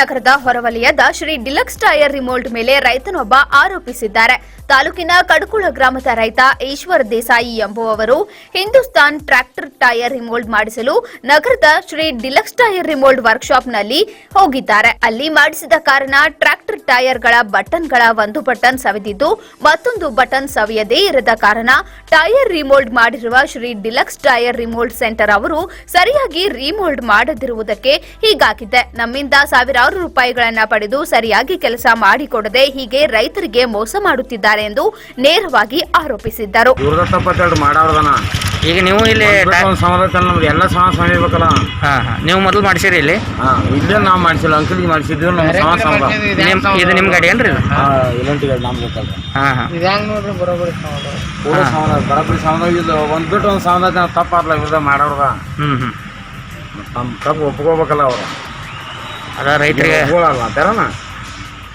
ನಗರದ ಹೊರವಲಯದ Shri deluxe tyre remould ಮೇಲೆ ರೈತನೊಬ್ಬ ಆರೋಪಿಸಿದ್ದಾರೆ. ತಾಲೂಕಿನ ಕಡಕುಳ ಗ್ರಾಮದ ರೈತ ಈಶ್ವರ್ ದೇಸಾಯಿ ಎಂಬುವವರು ಹಿಂದೂಸ್ತಾನ್ ಟ್ರ್ಯಾಕ್ಟರ್ ಟೈರ್ ರಿಮೋಲ್ಡ್ ಮಾಡಿಸಲು ನಗರದ ಶ್ರೀ ಡಿಲಕ್ಸ್ ಟೈರ್ ರಿಮೋಲ್ಡ್ ವರ್ಕ್ಶಾಪ್ನಲ್ಲಿ ಹೋಗಿದ್ದಾರೆ. ಅಲ್ಲಿ ಮಾಡಿಸಿದ ಕಾರಣ ಟ್ರ್ಯಾಕ್ಟರ್ ಟೈರ್ಗಳ ಬಟನ್ಗಳ ಒಂದು ಬಟನ್ ಸವಿದಿದ್ದು ಮತ್ತೊಂದು ಬಟನ್ ಸವಿಯದೇ ಇರದ ಕಾರಣ ಟೈರ್ ರಿಮೋಲ್ಡ್ ಮಾಡಿರುವ Shri deluxe tyre remould centre ಅವರು ಸರಿಯಾಗಿ ರಿಮೋಲ್ಡ್ ಮಾಡದಿರುವುದಕ್ಕೆ ಹೀಗಾಗಿದೆ. ನಮ್ಮಿಂದ ಸಾವಿರಾರು ರೂಪಾಯಿಗಳನ್ನ ಪಡೆದು ಸರಿಯಾಗಿ ಕೆಲಸ ಮಾಡಿಕೊಡದೆ ಹೀಗೆ ರೈತರಿಗೆ ಮೋಸ ಮಾಡುತ್ತಿದ್ದಾರೆ ಎಂದು ನೇರವಾಗಿ ಆರೋಪಿಸಿದ್ದರು. ಈಗ ನೀವು ಇಲ್ಲಿ ಎಲ್ಲ ಸಮಯಬೇಕಲ್ಲ. ನೀವು ಮೊದಲು ಮಾಡಿಸಿರಿ ಇಲ್ಲಿ? ಇಲ್ಲೇ ನಾವು ಮಾಡಿಸಿಲ್ಲ, ಅಂಕಲ್ಗೆ ಮಾಡಿಸಿದ್ವಿ. ಇದು ನಿಮ್ಮ ಗಾಡಿ ಏನ್ರಿ? ಇಲ್ಲಂಟಿ ಗಾಡಿ ನಮ್ಗೆ ಗೊತ್ತಲ್ಲ. ಬರೋಬ್ಬರಿ ಇದು ಒಂದು ಬಿಟ್ಟು ಒಂದು ಸಮಾಧಾನ ತಪ್ಪಾರ್ಲ ಇವ್ರದ ಮಾಡೋರ್ದ. ನಮ್ಮ ತಪ್ಪು ಒಪ್ಕೋಬೇಕಲ್ಲ ಅವರು. ಅದ ರೈತರಿಗೆ ಹೋಗಲ್ಲ ಅಂತಾರನ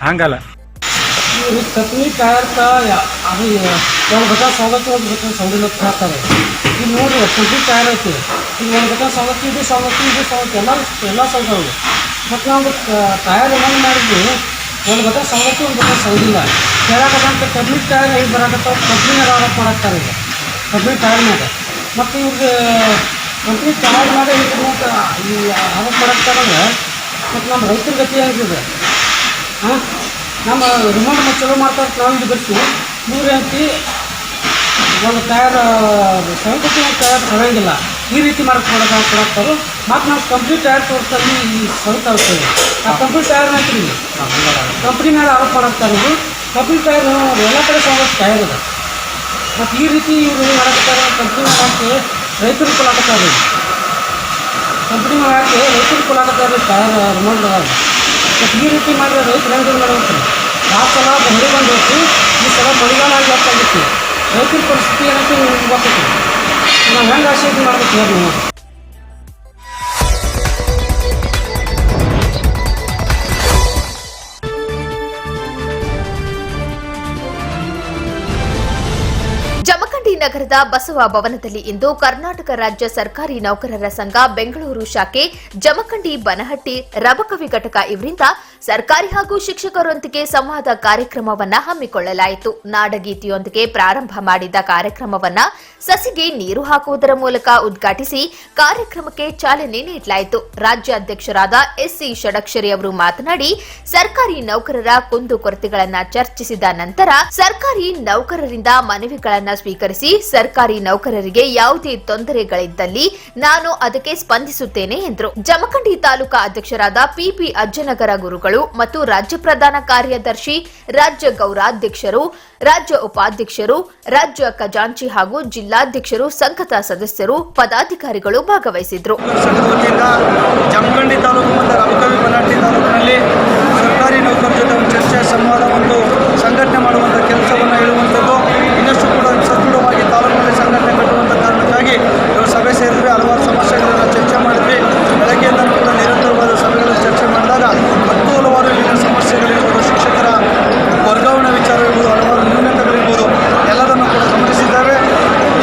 ಹಂಗಲ್ಲ. कतनी टायर का अभी ಒಂದು ಘಟ ಸವಲತ್ತು ಒಂದು ಘಟ ಸವಲತ್ತು ಹಾಕ್ತಾರೆ. ಈಗ ನೋಡಿರಿ ಕಟ್ನಿ ಟೈರ್ ಐತಿ. ಈಗ ಒಂದು ಘಟ ಸವಲತ್ತು ಇದು ಸವಲತ್ತು ಎಲ್ಲ ಸವಲತ್ತು. ಮತ್ತು ನಾವು ಟೈರ್ ಏನಾದ್ರು ಮಾಡಿದ್ವಿ, ಒಂದು ಘಟ ಸವಲತ್ತು ಒಂದು ಘಟ ಸವಲಿಲ್ಲ. ಕೇಳಾಕಂತ ಕಟ್ನಿ ಟೈರ್ ಹೇಗೆ ಬರಾಕತ್ತಾವ, ಕಂಪ್ನಿನಾಗ ಆರೋಪ ಮಾಡಾಕ್ತಾರೆ. ಈಗ ಕಟ್ನಿ ಟೈರ್ ಮ್ಯಾಗ ಮತ್ತು ಇವ್ರಿಗೆ ಕಂಪ್ನಿ ಟೈರ್ ಮ್ಯಾಗ ಈ ಆರೋಪ ಮಾಡಾಕ್ತಾರಂದ್ರೆ ಮತ್ತು ನಮ್ಮ ರೈತರ ಗತಿ ಆಗಿದೆ. ಹಾಂ, ನಮ್ಮ ರಿಮೋಟ್ ಚಲೋ ಮಾಡ್ತಾರೆ. ನಾವು ಇದು ಬರ್ತೀವಿ ಇವ್ರು ಅಂತಿ ಒಂದು ಟೈರ್ ಸವಲತ್ತು ಒಂದು ಟೈರ್ ತಗೊಂಗಿಲ್ಲ. ಈ ರೀತಿ ಕೊಡಾಕ್ತಾರೆ. ಮತ್ತು ನಾವು ಕಂಪ್ನಿ ಟೈರ್ ತೋರಿಸ್ತಾರೆ ಈ ಸವಲತ್ತು ಆ ಕಂಪ್ನಿ ಟೈರ್ ಹಾಕ್ರಿ ಕಂಪ್ನಿ ಮೇಲೆ ಆರೋಪ ಮಾಡಾಕ್ತಾರೆ. ಇವರು ಕಂಪ್ನಿ ಟೈರ್ ಎಲ್ಲ ಕಡೆ ಸವಲತ್ತು ಟೈರ್ ಇದೆ. ಮತ್ತು ಈ ರೀತಿ ಇವರು ಮಾಡಾಕ್ತಾರೆ. ಕಂಪ್ನಿ ಹಾಕಿ ರೈತರು ಕೊಲಾಕತ್ತಾರೆ. ಕಂಪ್ನಿ ಹಾಕಿ ರೈತರು ಕೊಲಾಕತ್ತಾರೆ ಟೈರ್ ರಿಮೋಟ್. ಮತ್ತು ಈ ರೀತಿ ಮಾಡಿದ್ರೆ ರೈತರು ಹೆಂಗೆ ಮಾಡಬೇಕು? ಆ ಸಲ ಮಳೆ ಬಂದು ಹೋಗ್ತು, ಈ ಸಲ ಮಳೆಗಾಲ ಆಗಿ ಆಗ್ತಾಗಿತ್ತು. ರೈತರ ಪರಿಸ್ಥಿತಿ ಏನಂತ ನಿಮ್ಗೆ ಗೊತ್ತೈತಿ. ನಾವು ಹೆಂಗೆ ಆಶೀರ್ವಾದ ಮಾಡಬೇಕು ಹೇಳಿ ನೀವು? ಜಮಖಂಡಿ ನಗರದ ಬಸವ ಭವನದಲ್ಲಿ ಇಂದು ಕರ್ನಾಟಕ ರಾಜ್ಯ ಸರ್ಕಾರಿ ನೌಕರರ ಸಂಘ ಬೆಂಗಳೂರು ಶಾಖೆ ಜಮಖಂಡಿ ಬನಹಟ್ಟಿ ರಬಕವಿ ಘಟಕ ಇವರಿಂದ ಸರ್ಕಾರಿ ಹಾಗೂ ಶಿಕ್ಷಕರೊಂದಿಗೆ ಸಂವಾದ ಕಾರ್ಯಕ್ರಮವನ್ನ ಹಮ್ಮಿಕೊಳ್ಳಲಾಯಿತು. ನಾಡಗೀತೆಯೊಂದಿಗೆ ಪ್ರಾರಂಭ ಮಾಡಿದ ಕಾರ್ಯಕ್ರಮವನ್ನ ಸಸಿಗೆ ನೀರು ಹಾಕುವುದರ ಮೂಲಕ ಉದ್ಘಾಟಿಸಿ ಕಾರ್ಯಕ್ರಮಕ್ಕೆ ಚಾಲನೆ ನೀಡಲಾಯಿತು. ರಾಜ್ಯಾಧ್ಯಕ್ಷರಾದ ಎಸ್ಸಿ ಷಡಕ್ಷರಿ ಅವರು ಮಾತನಾಡಿ, ಸರ್ಕಾರಿ ನೌಕರರ ಕುಂದುಕೊರತೆಗಳನ್ನು ಚರ್ಚಿಸಿದ ನಂತರ ಸರ್ಕಾರಿ ನೌಕರರಿಂದ ಮನವಿಗಳನ್ನು ಸ್ವೀಕರಿಸಿ ಸರ್ಕಾರಿ ನೌಕರರಿಗೆ ಯಾವುದೇ ತೊಂದರೆಗಳಿದ್ದಲ್ಲಿ ನಾನು ಅದಕ್ಕೆ ಸ್ಪಂದಿಸುತ್ತೇನೆ ಎಂದರು. ಜಮಖಂಡಿ ತಾಲೂಕಾ ಅಧ್ಯಕ್ಷರಾದ ಪಿಪಿ ಅಜ್ಜನಗರ ಗುರುಗಳು ಮತ್ತು ರಾಜ್ಯ ಪ್ರಧಾನ ಕಾರ್ಯದರ್ಶಿ, ರಾಜ್ಯ ಗೌರಾಧ್ಯಕ್ಷರು, ರಾಜ್ಯ ಉಪಾಧ್ಯಕ್ಷರು, ರಾಜ್ಯ ಖಜಾಂಚಿ ಹಾಗೂ ಜಿಲ್ಲಾಧ್ಯಕ್ಷರು, ಸಂಘದ ಸದಸ್ಯರು, ಪದಾಧಿಕಾರಿಗಳು ಭಾಗವಹಿಸಿದ್ರು. ಜಮಖಂಡಿ ತಾಲೂಕು ಮತ್ತು ರಬಕವಿ ಬನಹಟ್ಟಿ ತಾಲೂಕಿನಲ್ಲಿ ಸರ್ಕಾರಿ ನೌಕರರ ಜೊತೆ ಒಂದು ಚರ್ಚೆ, ಸಂವಾದ, ಒಂದು ಸಂಘಟನೆ ಮಾಡುವಂಥ ಕೆಲಸವನ್ನು ಹೇಳುವಂಥದ್ದು, ಇನ್ನಷ್ಟು ಕೂಡ ಸದೃಢವಾಗಿ ತಾಲೂಕಿನಲ್ಲಿ ಸಂಘಟನೆ ಕಟ್ಟುವಂಥ ಕಾರಣಕ್ಕಾಗಿ ಇವರು ಸಭೆ ಸೇರಿದ್ವಿ. ಹಲವಾರು ಸಮಸ್ಯೆಗಳನ್ನು ಚರ್ಚೆ ಮಾಡಿದ್ವಿ. ಬೆಳಗ್ಗೆಯಿಂದ ಕೂಡ ನಿರಂತರವಾದ ಸಭೆಗಳಲ್ಲಿ ಚರ್ಚೆ ಮಾಡಿದಾಗ ಹಲವಾರು ಸಮಸ್ಯೆಗಳಿರ್ಬೋದು, ಶಿಕ್ಷಕರ ವರ್ಗಾವಣೆ ವಿಚಾರ ಇರ್ಬೋದು, ಹಲವಾರು ನ್ಯೂನತೆಗಳಿರ್ಬೋದು, ಎಲ್ಲದನ್ನು ಕೂಡ ಗಮನಿಸಿದ್ದಾರೆ.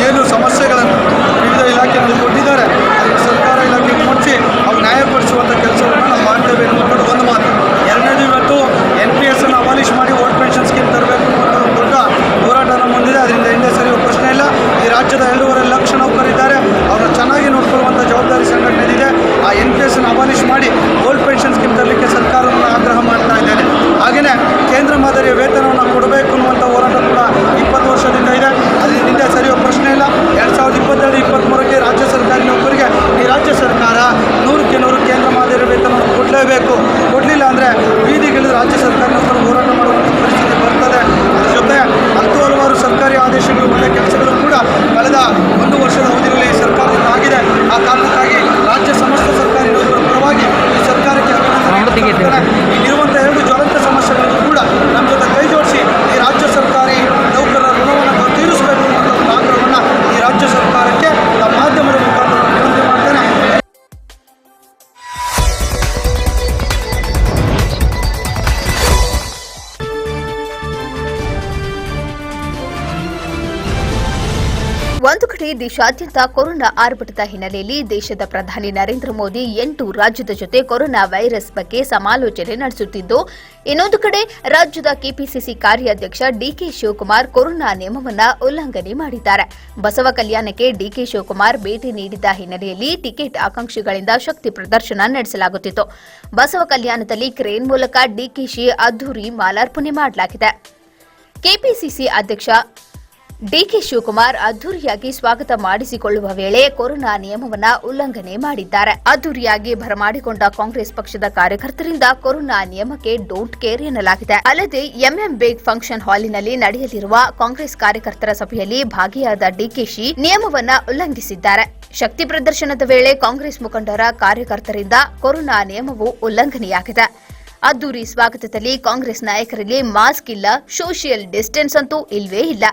ಏನು ಸಮಸ್ಯೆಗಳನ್ನು ವಿವಿಧ ಇಲಾಖೆಗಳು ಕೊಟ್ಟಿದ್ದಾರೆ ಅದನ್ನು ಸರ್ಕಾರ ಇಲಾಖೆಗೆ ಮುಚ್ಚಿ ಅವು ನ್ಯಾಯಪಡಿಸುವಂಥ ಕೆಲಸವನ್ನು ನಾವು ಮಾಡ್ತೇವೆ ಎನ್ನುವಂಥದ್ದು ಒಂದು ಮಾತು. ಎರಡನೇದು, ಇವತ್ತು NPS ಅನ್ನು ಅಬಾಲಿಷ್ ಮಾಡಿ ಓಲ್ಡ್ ಪೆನ್ಷನ್ ಸ್ಕೀಮ್ ತರಬೇಕು ಅನ್ನೋದು ದೊಡ್ಡ ಒಂದು ಕಡೆ ದೇಶಾದ್ಯಂತ ಕೊರೋನಾ ಆರ್ಭಟದ ಹಿನ್ನೆಲೆಯಲ್ಲಿ ದೇಶದ ಪ್ರಧಾನಿ ನರೇಂದ್ರ ಮೋದಿ 8 ರಾಜ್ಯದ ಜೊತೆ ಕೊರೋನಾ ವೈರಸ್ ಬಗ್ಗೆ ಸಮಾಲೋಚನೆ ನಡೆಸುತ್ತಿದ್ದು, ಇನ್ನೊಂದು ಕಡೆ ರಾಜ್ಯದ ಕೆಪಿಸಿಸಿ ಕಾರ್ಯಾಧ್ಯಕ್ಷ ಡಿಕೆ ಶಿವಕುಮಾರ್ ಕೊರೋನಾ ನಿಯಮವನ್ನ ಉಲ್ಲಂಘನೆ ಮಾಡಿದ್ದಾರೆ. ಬಸವ ಕಲ್ಯಾಣಕ್ಕೆ ಡಿಕೆ ಶಿವಕುಮಾರ್ ಭೇಟಿ ನೀಡಿದ್ದ ಹಿನ್ನೆಲೆಯಲ್ಲಿ ಟಿಕೆಟ್ ಆಕಾಂಕ್ಷಿಗಳಿಂದ ಶಕ್ತಿ ಪ್ರದರ್ಶನ ನಡೆಸಲಾಗುತ್ತಿತ್ತು. ಬಸವ ಕಲ್ಯಾಣದಲ್ಲಿ ಕ್ರೇನ್ ಮೂಲಕ ಡಿಕೆಶಿ ಅದ್ದೂರಿ ಮಾಲಾರ್ಪಣೆ ಮಾಡಲಾಗಿದೆ. ಕೆಪಿಸಿಸಿ ಅಧ್ಯಕ್ಷ ಡಿಕೆ ಶಿವಕುಮಾರ್ ಅದ್ದೂರಿಯಾಗಿ ಸ್ವಾಗತ ಮಾಡಿಸಿಕೊಳ್ಳುವ ವೇಳೆ ಕೊರೋನಾ ನಿಯಮವನ್ನ ಉಲ್ಲಂಘನೆ ಮಾಡಿದ್ದಾರೆ. ಅದ್ದೂರಿಯಾಗಿ ಬರಮಾಡಿಕೊಂಡ ಕಾಂಗ್ರೆಸ್ ಪಕ್ಷದ ಕಾರ್ಯಕರ್ತರಿಂದ ಕೊರೋನಾ ನಿಯಮಕ್ಕೆ ಡೋಂಟ್ ಕೇರ್ ಎನ್ನಲಾಗಿದೆ. ಅಲ್ಲದೆ ಎಂಎಂ ಬೇಗ್ ಫಂಕ್ಷನ್ ಹಾಲಿನಲ್ಲಿ ನಡೆಯಲಿರುವ ಕಾಂಗ್ರೆಸ್ ಕಾರ್ಯಕರ್ತರ ಸಭೆಯಲ್ಲಿ ಭಾಗಿಯಾದ ಡಿಕೆಶಿ ನಿಯಮವನ್ನ ಉಲ್ಲಂಘಿಸಿದ್ದಾರೆ. ಶಕ್ತಿ ಪ್ರದರ್ಶನದ ವೇಳೆ ಕಾಂಗ್ರೆಸ್ ಮುಖಂಡರ ಕಾರ್ಯಕರ್ತರಿಂದ ಕೊರೋನಾ ನಿಯಮವು ಉಲ್ಲಂಘನೆಯಾಗಿದೆ. ಅದ್ದೂರಿ ಸ್ವಾಗತದಲ್ಲಿ ಕಾಂಗ್ರೆಸ್ ನಾಯಕರಲ್ಲಿ ಮಾಸ್ಕ್ ಇಲ್ಲ, ಸೋಷಿಯಲ್ ಡಿಸ್ಟೆನ್ಸ್ ಅಂತೂ ಇಲ್ವೇ ಇಲ್ಲ.